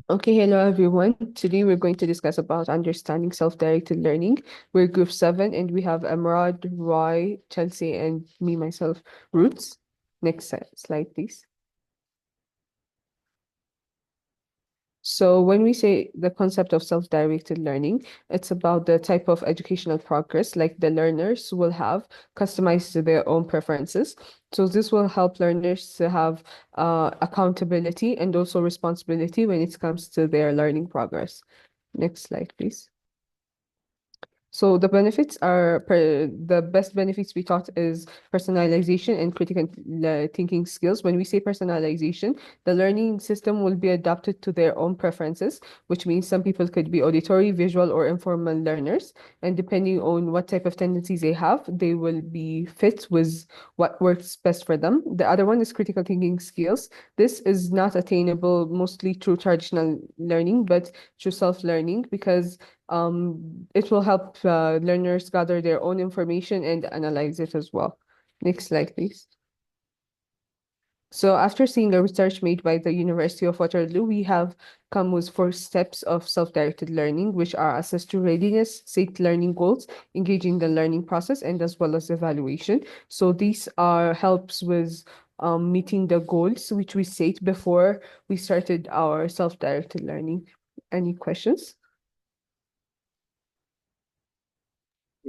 Okay, hello everyone. Today we're going to discuss about understanding self-directed learning. We're group 7 and we have Emrad, Roy, Chelsea, and me, myself, Roots. Next slide, please. So when we say the concept of self-directed learning, it's about the type of educational progress like the learners will have customized to their own preferences. So this will help learners to have accountability and also responsibility when it comes to their learning progress. Next slide, please. So the benefits are the best benefits we thought is personalization and critical thinking skills. When we say personalization, the learning system will be adapted to their own preferences, which means some people could be auditory, visual, or informal learners. And depending on what type of tendencies they have, they will be fit with what works best for them. The other one is critical thinking skills. This is not attainable mostly through traditional learning, but through self-learning because it will help learners gather their own information and analyze it as well. Next slide, please. So after seeing a research made by the University of Waterloo, we have come with 4 steps of self-directed learning, which are assess to readiness, set learning goals, engaging the learning process, and as well as evaluation. So these are helps with meeting the goals which we set before we started our self-directed learning. Any questions?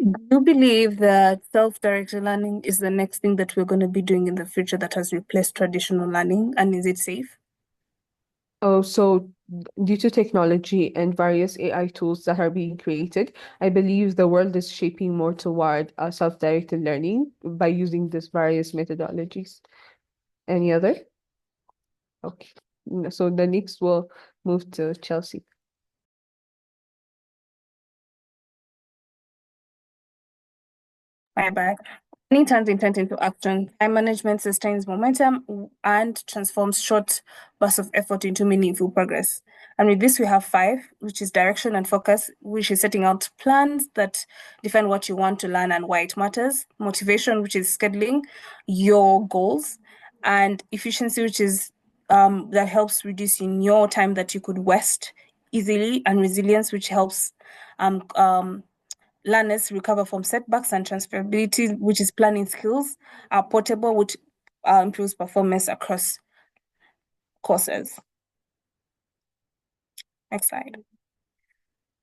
Do you believe that self-directed learning is the next thing that we're going to be doing in the future that has replaced traditional learning? And is it safe? Oh, so due to technology and various AI tools that are being created, I believe the world is shaping more toward self-directed learning by using these various methodologies. Any other? Okay. So the next will move to Chelsea. Bye bye. Planning turns intent into action. Time management sustains momentum and transforms short bursts of effort into meaningful progress. And with this, we have 5, which is direction and focus, which is setting out plans that define what you want to learn and why it matters. Motivation, which is scheduling your goals, and efficiency, which is that helps reducing your time that you could waste easily, and resilience, which helps um, um, learners recover from setbacks, and transferability, which is planning skills, are portable, which improves performance across courses. Next slide.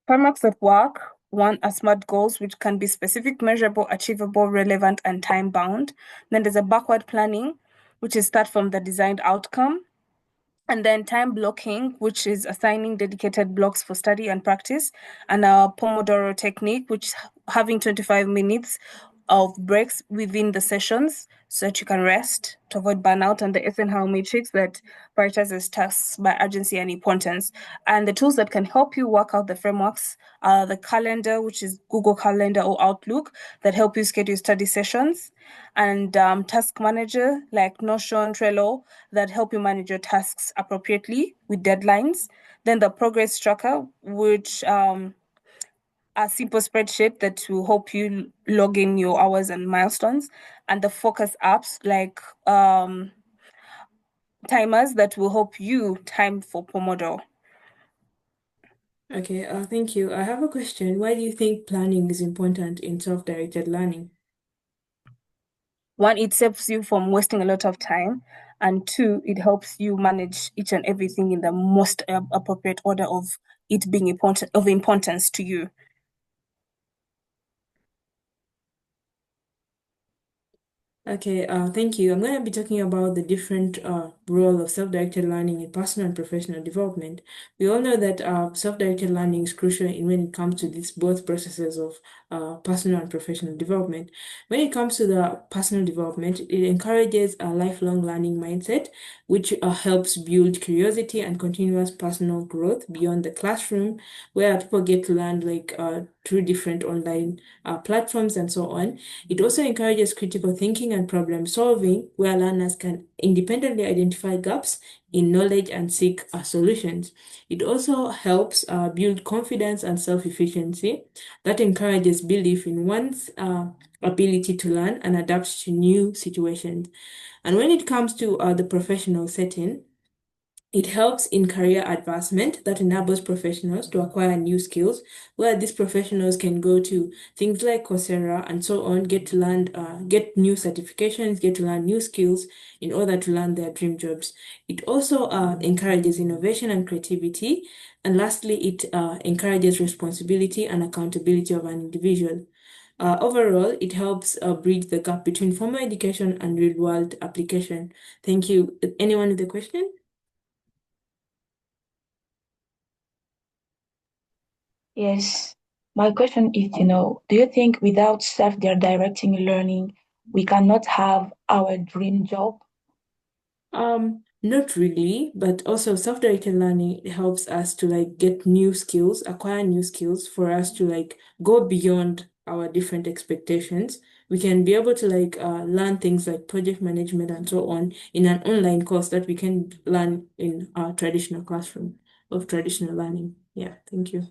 Frameworks of work. One are SMART goals, which can be specific, measurable, achievable, relevant, and time bound. Then there's a backward planning, which is start from the designed outcome. And then time blocking, which is assigning dedicated blocks for study and practice, and a Pomodoro technique, which is having 25 minutes of breaks within the sessions so that you can rest to avoid burnout, and the Eisenhower matrix that prioritizes tasks by urgency and importance. And the tools that can help you work out the frameworks are the calendar, which is Google Calendar or Outlook, that help you schedule study sessions, and task manager like Notion, Trello, that help you manage your tasks appropriately with deadlines. Then the progress tracker, which a simple spreadsheet that will help you log in your hours and milestones, and the focus apps like timers that will help you time for Pomodoro. Okay, thank you. I have a question. Why do you think planning is important in self-directed learning? One, it saves you from wasting a lot of time, and 2, it helps you manage each and everything in the most appropriate order of it being important of importance to you. Okay, thank you. I'm going to be talking about the different role of self-directed learning in personal and professional development. We all know that self-directed learning is crucial in when it comes to these both processes of personal and professional development. When it comes to the personal development, it encourages a lifelong learning mindset, which helps build curiosity and continuous personal growth beyond the classroom, where people get to learn like through different online platforms and so on. It also encourages critical thinking and problem solving, where learners can independently identify gaps in knowledge and seek solutions. It also helps build confidence and self-efficiency that encourages belief in one's ability to learn and adapt to new situations. And when it comes to the professional setting, It helps in career advancement that enables professionals to acquire new skills, where these professionals can go to things like Coursera and so on, get to learn, get new certifications, get to learn new skills in order to land their dream jobs. It also encourages innovation and creativity. And lastly, it encourages responsibility and accountability of an individual. Overall, it helps bridge the gap between formal education and real-world application. Thank you. Anyone with a question? Yes. My question is, do you think without self-directing learning, we cannot have our dream job? Not really, but also self-directed learning helps us to get new skills, acquire new skills for us to go beyond our different expectations. We can be able to learn things like project management and so on in an online course that we can learn in our traditional classroom of traditional learning. Yeah, thank you.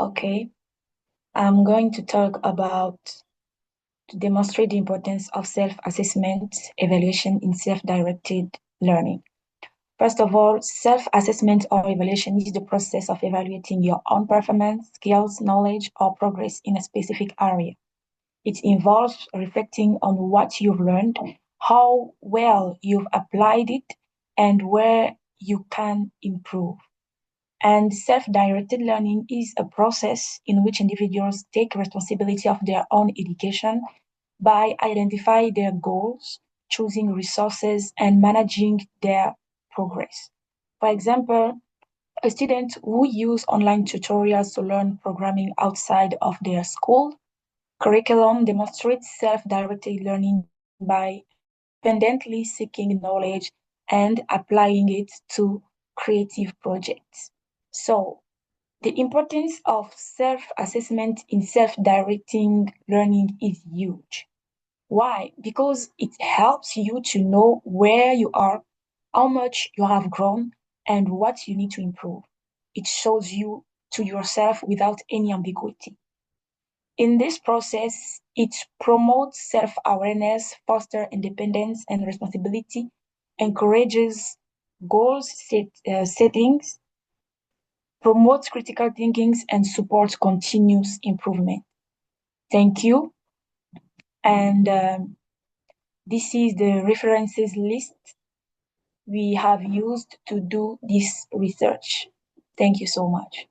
Okay. I'm going to talk about to demonstrate the importance of self-assessment evaluation in self-directed learning. First of all, self-assessment or evaluation is the process of evaluating your own performance, skills, knowledge, or progress in a specific area. It involves reflecting on what you've learned, how well you've applied it, and where you can improve. And self-directed learning is a process in which individuals take responsibility of their own education by identifying their goals, choosing resources, and managing their progress. For example, a student who use online tutorials to learn programming outside of their school curriculum demonstrates self-directed learning by independently seeking knowledge and applying it to creative projects. So, the importance of self-assessment in self-directing learning is huge. Why? Because it helps you to know where you are, how much you have grown, and what you need to improve. It shows you to yourself without any ambiguity. In this process, it promotes self-awareness, fosters independence and responsibility, encourages settings, promotes critical thinking, and supports continuous improvement. Thank you. And this is the references list we have used to do this research. Thank you so much.